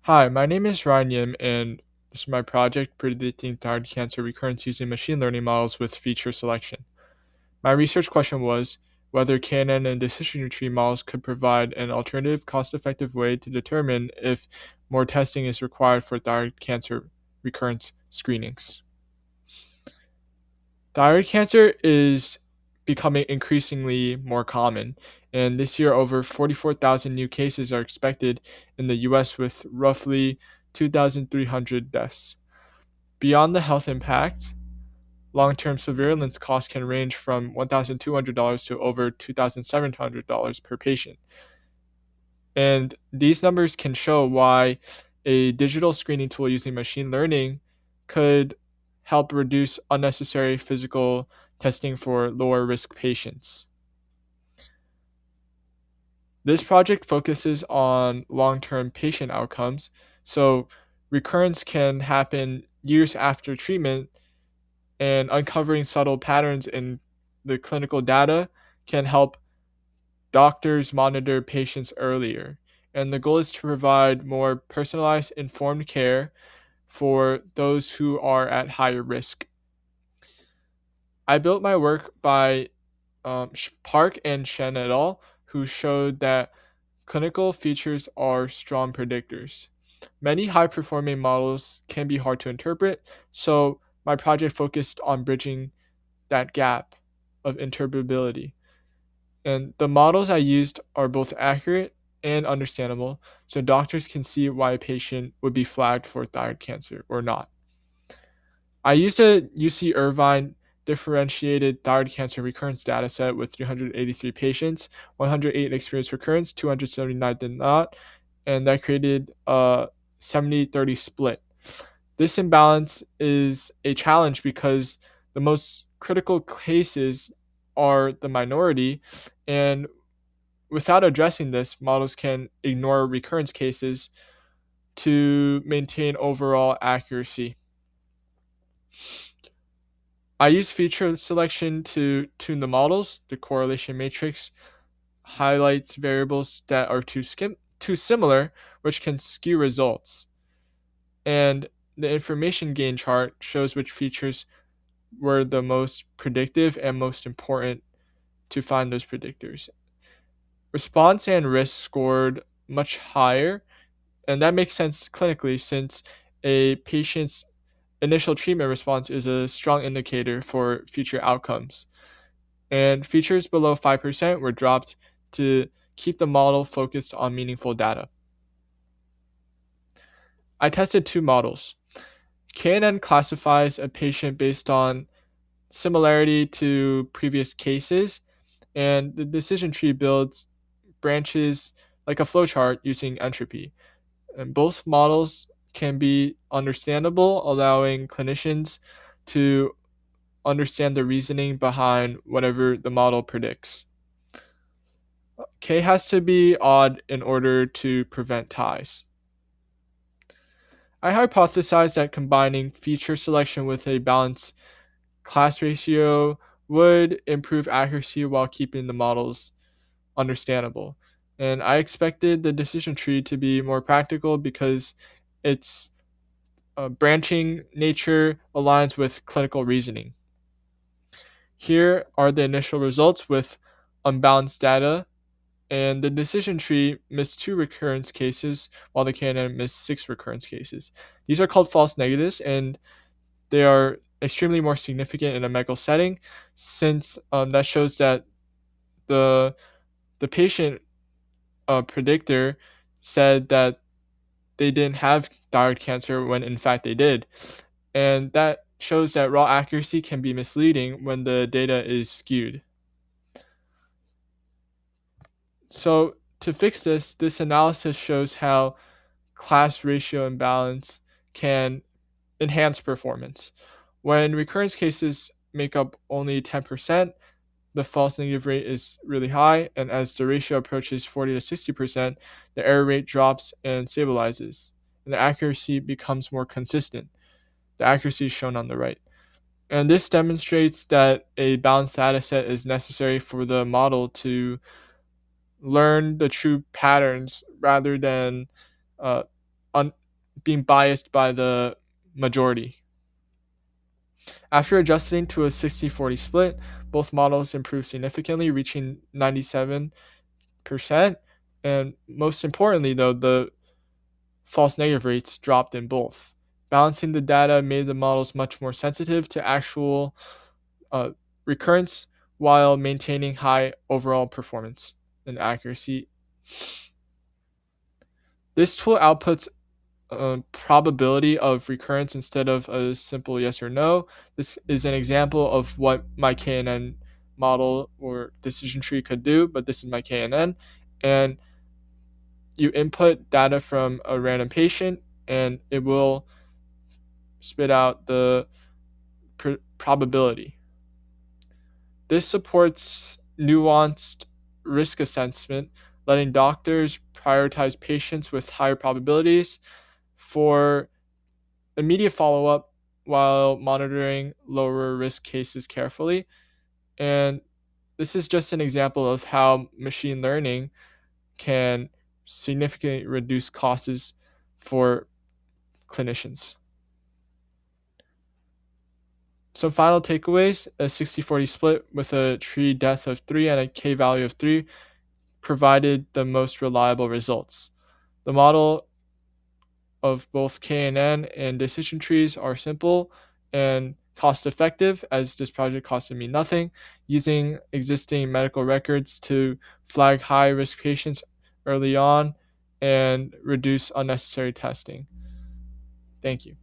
Hi, my name is Ryan Yim, and this is my project predicting thyroid cancer recurrence using machine learning models with feature selection. My research question was whether KNN and decision tree models could provide an alternative, cost effective way to determine if more testing is required for thyroid cancer recurrence screenings. Thyroid cancer is becoming increasingly more common, and this year over 44,000 new cases are expected in the US with roughly 2,300 deaths. Beyond the health impact, long term surveillance costs can range from $1,200 to over $2,700 per patient. And these numbers can show why a digital screening tool using machine learning could help reduce unnecessary physical testing for lower risk patients. This project focuses on long term patient outcomes, so recurrence can happen years after treatment, and uncovering subtle patterns in the clinical data can help doctors monitor patients earlier. And the goal is to provide more personalized, informed care for those who are at higher risk. I built my work by Park and Shen et al., who showed that clinical features are strong predictors. Many high performing models can be hard to interpret, so my project focused on bridging that gap of interpretability. And the models I used are both accurate and understandable, so doctors can see why a patient would be flagged for thyroid cancer or not. I used a UC Irvine differentiated thyroid cancer recurrence dataset with 383 patients, 108 experienced recurrence, 279 did not, and that created a 70-30 split. This imbalance is a challenge because the most critical cases are the minority, and without addressing this, models can ignore recurrence cases to maintain overall accuracy. I use feature selection to tune the models. The correlation matrix highlights variables that are too similar, which can skew results. And the information gain chart shows which features were the most predictive and most important to find those predictors. Response and risk scored much higher, and that makes sense clinically since a patient's initial treatment response is a strong indicator for future outcomes. And features below 5% were dropped to keep the model focused on meaningful data. I tested two models. KNN classifies a patient based on similarity to previous cases, and the decision tree builds branches like a flowchart using entropy. And both models can be understandable, allowing clinicians to understand the reasoning behind whatever the model predicts. K has to be odd in order to prevent ties. I hypothesized that combining feature selection with a balanced class ratio would improve accuracy while keeping the models understandable. And I expected the decision tree to be more practical because its branching nature aligns with clinical reasoning. Here are the initial results with unbalanced data, and the decision tree missed two recurrence cases while the KNN missed six recurrence cases. These are called false negatives, and they are extremely more significant in a medical setting since that shows that the the patient predictor said that they didn't have thyroid cancer when in fact they did. And that shows that raw accuracy can be misleading when the data is skewed. So, to fix this, this analysis shows how class ratio imbalance can enhance performance. When recurrence cases make up only 10%, the false negative rate is really high, and as the ratio approaches 40 to 60%, the error rate drops and stabilizes, and the accuracy becomes more consistent. The accuracy is shown on the right. And this demonstrates that a balanced data set is necessary for the model to learn the true patterns rather than uh, on being biased by the majority. After adjusting to a 60-40 split, both models improved significantly, reaching 97%. And most importantly, though, the false negative rates dropped in both. Balancing the data made the models much more sensitive to actual uh, recurrence while maintaining high overall performance and accuracy. This tool outputs a probability of recurrence instead of a simple yes or no. This is an example of what my KNN model or decision tree could do, but this is my KNN. And you input data from a random patient, and it will spit out the probability. This supports nuanced risk assessment, letting doctors prioritize patients with higher probabilities for immediate follow up while monitoring lower risk cases carefully. And this is just an example of how machine learning can significantly reduce costs for clinicians. Some final takeaways: a 60-40 split with a tree depth of 3 and a k value of 3 provided the most reliable results. The model of both KNN and decision trees are simple and cost effective, as this project costed me nothing, using existing medical records to flag high risk patients early on and reduce unnecessary testing. Thank you.